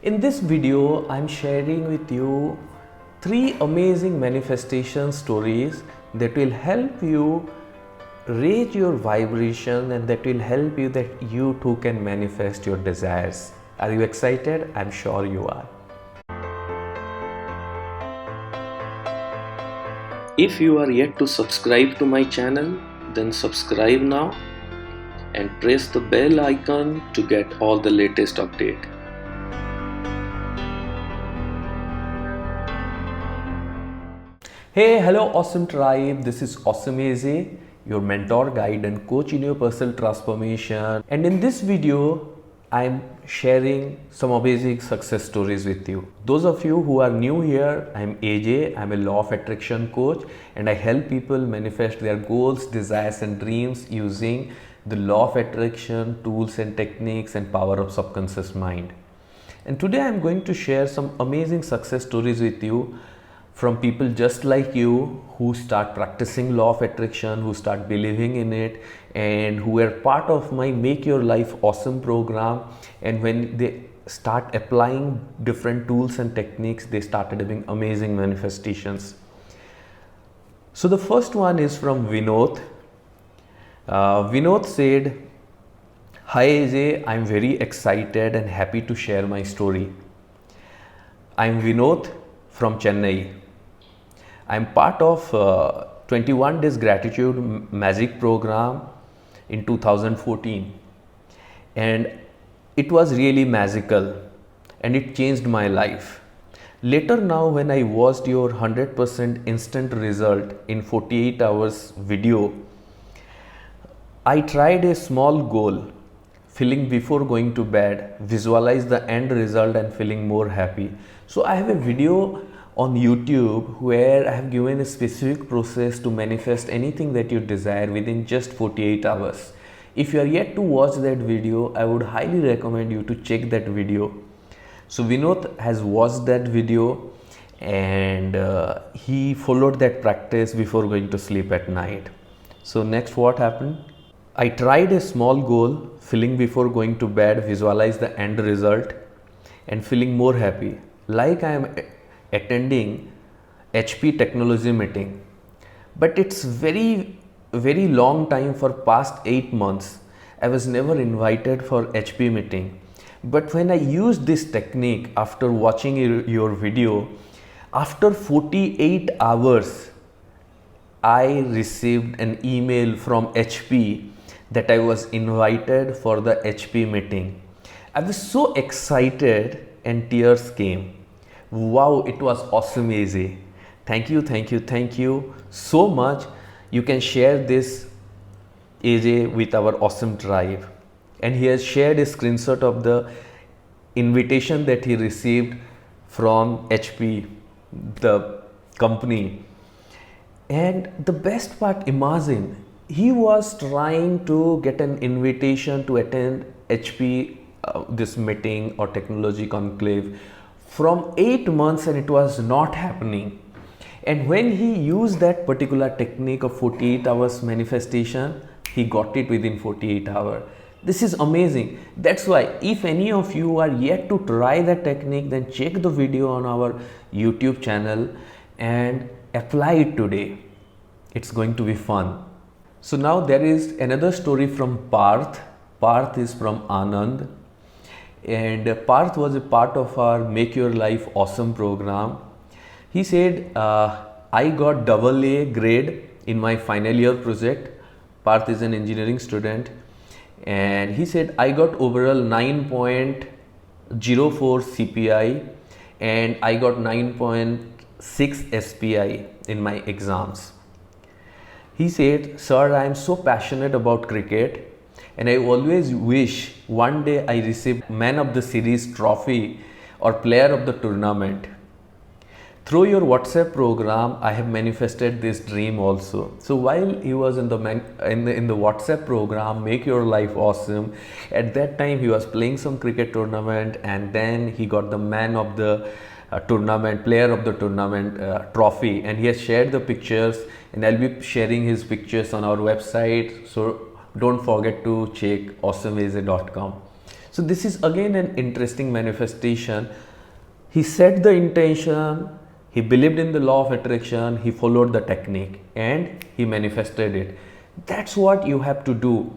In this video, I'm sharing with you 3 amazing manifestation stories that will help you raise your vibration and that will help you that you too can manifest your desires. Are you excited? I'm sure you are. If you are yet to subscribe to my channel, then subscribe now and press the bell icon to get all the latest update. Hey, hello awesome tribe. This is Awesome AZ, your mentor, guide and coach in your personal transformation. And in this video, I'm sharing some amazing success stories with you. Those of you who are new here, I'm AJ. I'm a law of attraction coach and I help people manifest their goals, desires and dreams using the law of attraction, tools and techniques and power of subconscious mind. And today I'm going to share some amazing success stories with you from people just like you who start practicing law of attraction, who start believing in it, and who were part of my Make Your Life Awesome program. And when they start applying different tools and techniques, they started having amazing manifestations. So the first one is from Vinod. Vinod said, "Hi AJ, I'm very excited and happy to share my story. I'm Vinod from Chennai. I'm part of 21 Days Gratitude Magic program in 2014 and it was really magical and it changed my life. Later now when I watched your 100% instant result in 48 hours video, I tried a small goal, feeling before going to bed, visualize the end result and feeling more happy. So I have a video on YouTube where I have given a specific process to manifest anything that you desire within just 48 hours. If you are yet to watch that video, I would highly recommend you to check that video." So Vinod has watched that video and he followed that practice before going to sleep at night. So next what happened? I tried a small goal, feeling before going to bed, visualize the end result and feeling more happy. Like I am attending HP technology meeting, but it's very long time. For past 8 months I was never invited for HP meeting, but when I used this technique after watching your video, after 48 hours I received an email from HP that I was invited for the HP meeting. I was so excited and tears came. Wow, it was awesome AZ. Thank you so much. You can share this AJ with our awesome tribe. And he has shared a screenshot of the invitation that he received from HP, the company. And the best part, imagine, he was trying to get an invitation to attend HP this meeting or technology conclave from 8 months and it was not happening. And when he used that particular technique of 48 hours manifestation, he got it within 48 hours. This is amazing. That's why if any of you are yet to try that technique, then check the video on our YouTube channel and apply it today. It's going to be fun. So now there is another story from Parth. Parth is from Anand. And Parth was a part of our Make Your Life Awesome program. He said, I got AA grade in my final year project. Parth is an engineering student. And he said, I got overall 9.04 CPI and I got 9.6 SPI in my exams. He said, "Sir, I am so passionate about cricket and I always wish one day I receive Man of the Series trophy or player of the tournament. Through your WhatsApp program, I have manifested this dream also." So while he was in the WhatsApp program, Make Your Life Awesome, at that time he was playing some cricket tournament and then he got the Man of the tournament, player of the tournament trophy, and he has shared the pictures and I'll be sharing his pictures on our website. So don't forget to check awesomeaz.com. So this is again an interesting manifestation. He set the intention, he believed in the law of attraction, he followed the technique, and he manifested it. That's what you have to do.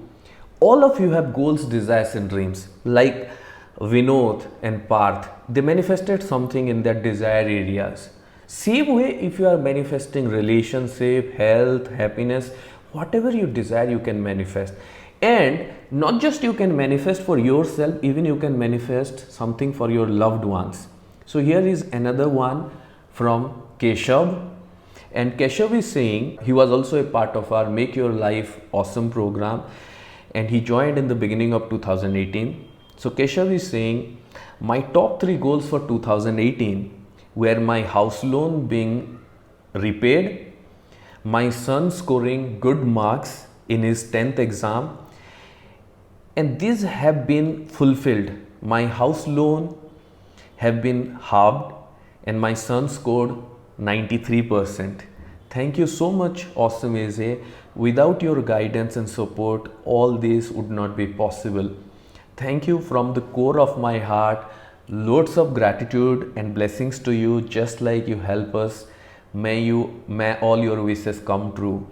All of you have goals, desires, and dreams. Like Vinod and Parth, they manifested something in their desire areas. Same way, if you are manifesting relationship, health, happiness, whatever you desire, you can manifest. And not just you can manifest for yourself, even you can manifest something for your loved ones. So here is another one from Keshav. And Keshav is saying, he was also a part of our Make Your Life Awesome program, and he joined in the beginning of 2018. So Keshav is saying, my top 3 goals for 2018 were my house loan being repaid, my son scoring good marks in his 10th exam, and these have been fulfilled. My house loan have been halved and my son scored 93%. Thank you so much, Awesome AJ. Without your guidance and support, all this would not be possible. Thank you from the core of my heart. Loads of gratitude and blessings to you, just like you help us. May all your wishes come true.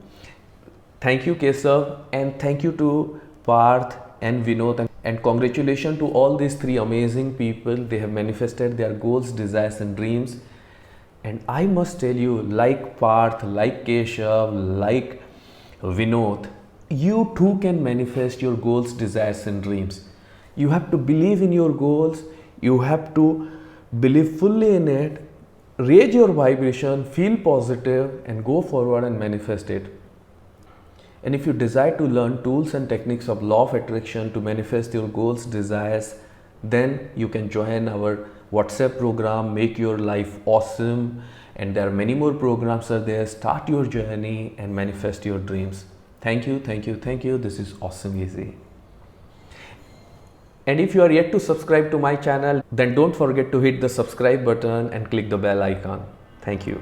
Thank you, Kesav, and thank you to Parth and Vinod, and congratulations to all these 3 amazing people. They have manifested their goals, desires, and dreams. And I must tell you, like Parth, like Keshav, like Vinod, you too can manifest your goals, desires, and dreams. You have to believe in your goals, you have to believe fully in it, raise your vibration, feel positive, and go forward and manifest it. And if you desire to learn tools and techniques of law of attraction to manifest your goals, desires, then you can join our WhatsApp program, Make Your Life Awesome. And there are many more programs are there. Start your journey and manifest your dreams. Thank you, thank you, thank you. This is Awesome Easy. And if you are yet to subscribe to my channel, then don't forget to hit the subscribe button and click the bell icon. Thank you.